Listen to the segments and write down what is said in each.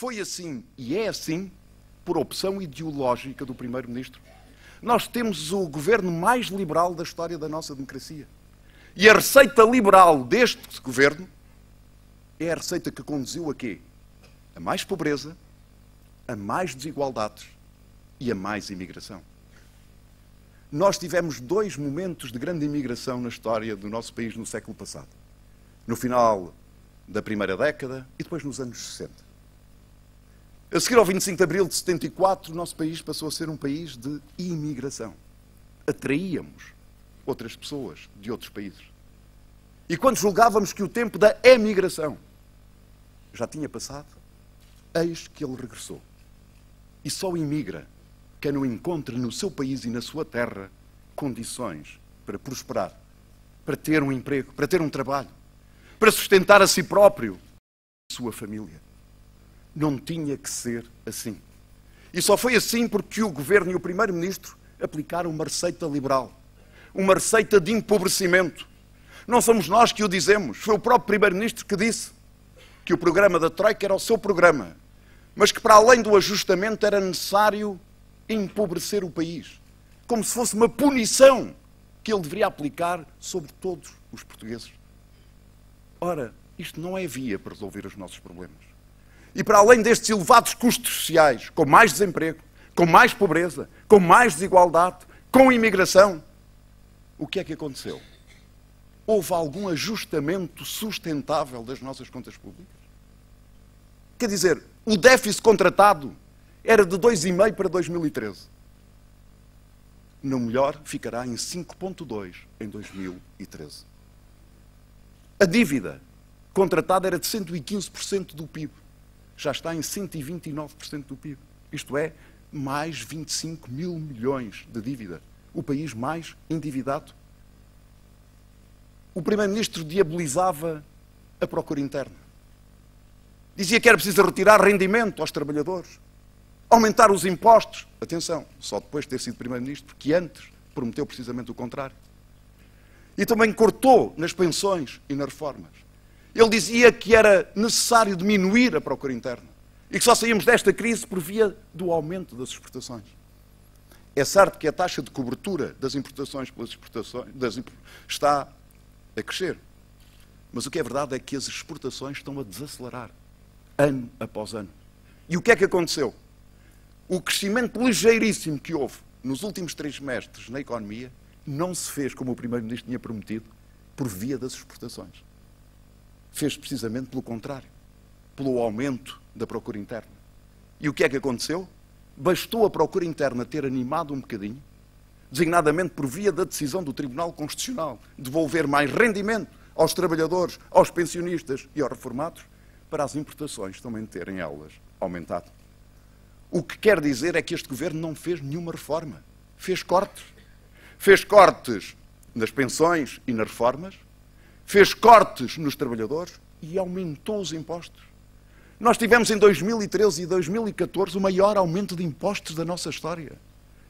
foi assim e é assim por opção ideológica do Primeiro-Ministro. Nós temos o governo mais liberal da história da nossa democracia. E a receita liberal deste governo é a receita que conduziu a quê? A mais pobreza, a mais desigualdades e a mais imigração. Nós tivemos 2 momentos de grande imigração na história do nosso país no século passado. No final da primeira década e depois nos anos 60. A seguir ao 25 de abril de 74, o nosso país passou a ser um país de imigração. Atraíamos outras pessoas de outros países. E quando julgávamos que o tempo da emigração já tinha passado, eis que ele regressou. E só imigra quem não encontra no seu país e na sua terra condições para prosperar, para ter um emprego, para ter um trabalho, para sustentar a si próprio e a sua família. Não tinha que ser assim. E só foi assim porque o Governo e o Primeiro-Ministro aplicaram uma receita liberal, uma receita de empobrecimento. Não somos nós que o dizemos, foi o próprio Primeiro-Ministro que disse que o programa da Troika era o seu programa, mas que para além do ajustamento era necessário empobrecer o país, como se fosse uma punição que ele deveria aplicar sobre todos os portugueses. Ora, isto não é via para resolver os nossos problemas. E para além destes elevados custos sociais, com mais desemprego, com mais pobreza, com mais desigualdade, com imigração, o que é que aconteceu? Houve algum ajustamento sustentável das nossas contas públicas? Quer dizer, o déficit contratado era de 2,5 para 2013. No melhor, ficará em 5,2 em 2013. A dívida contratada era de 115% do PIB. Já está em 129% do PIB. Isto é, mais 25 mil milhões de dívida. O país mais endividado. O Primeiro-Ministro diabolizava a procura interna. Dizia que era preciso retirar rendimento aos trabalhadores, aumentar os impostos. Atenção, só depois de ter sido Primeiro-Ministro, porque antes prometeu precisamente o contrário. E também cortou nas pensões e nas reformas. Ele dizia que era necessário diminuir a procura interna e que só saímos desta crise por via do aumento das exportações. É certo que a taxa de cobertura das importações pelas exportações está a crescer, mas o que é verdade é que as exportações estão a desacelerar, ano após ano. E o que é que aconteceu? O crescimento ligeiríssimo que houve nos últimos 3 trimestres na economia não se fez, como o Primeiro-Ministro tinha prometido, por via das exportações. Fez precisamente pelo contrário, pelo aumento da procura interna. E o que é que aconteceu? Bastou a procura interna ter animado um bocadinho, designadamente por via da decisão do Tribunal Constitucional, devolver mais rendimento aos trabalhadores, aos pensionistas e aos reformados, para as importações também terem elas aumentado. O que quer dizer é que este governo não fez nenhuma reforma. Fez cortes. Fez cortes nas pensões e nas reformas, fez cortes nos trabalhadores e aumentou os impostos. Nós tivemos em 2013 e 2014 o maior aumento de impostos da nossa história.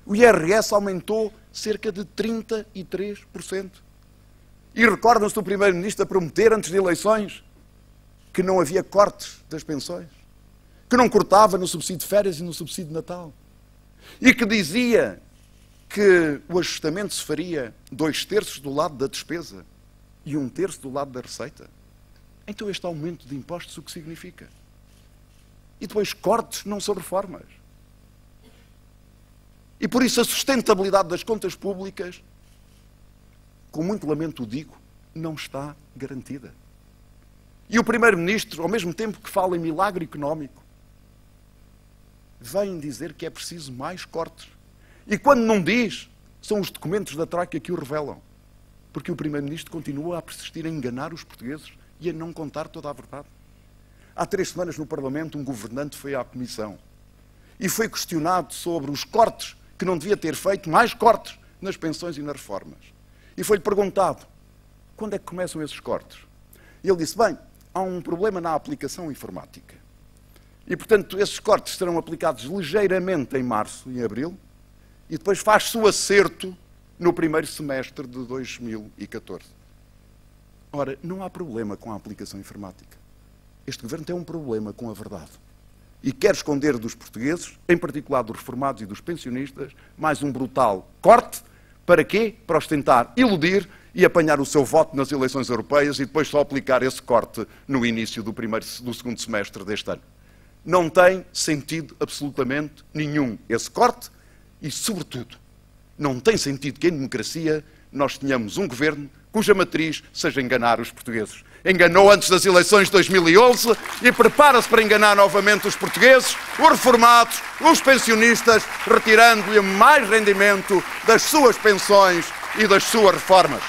O IRS aumentou cerca de 33%. E recordam-se do Primeiro-Ministro a prometer antes de eleições que não havia cortes das pensões, que não cortava no subsídio de férias e no subsídio de Natal, e que dizia que o ajustamento se faria 2/3 do lado da despesa e 1/3 do lado da receita. Então este aumento de impostos o que significa? E depois cortes não são reformas. E por isso a sustentabilidade das contas públicas, com muito lamento o digo, não está garantida. E o Primeiro-Ministro, ao mesmo tempo que fala em milagre económico, vem dizer que é preciso mais cortes. E quando não diz, são os documentos da Troika que o revelam. Porque o Primeiro-Ministro continua a persistir em enganar os portugueses e a não contar toda a verdade. Há 3 semanas no Parlamento, um governante foi à Comissão e foi questionado sobre os cortes que não devia ter feito, mais cortes nas pensões e nas reformas. E foi-lhe perguntado, quando é que começam esses cortes? E ele disse, bem, há um problema na aplicação informática. E, portanto, esses cortes serão aplicados ligeiramente em março e em abril, e depois faz-se o acerto no primeiro semestre de 2014. Ora, não há problema com a aplicação informática. Este governo tem um problema com a verdade. e quer esconder dos portugueses, em particular dos reformados e dos pensionistas, mais um brutal corte. Para quê? Para os tentar iludir e apanhar o seu voto nas eleições europeias e depois só aplicar esse corte no início do segundo semestre deste ano. Não tem sentido absolutamente nenhum esse corte e, sobretudo, não tem sentido que em democracia nós tenhamos um governo cuja matriz seja enganar os portugueses. Enganou antes das eleições de 2011 e prepara-se para enganar novamente os portugueses, os reformados, os pensionistas, retirando-lhe mais rendimento das suas pensões e das suas reformas.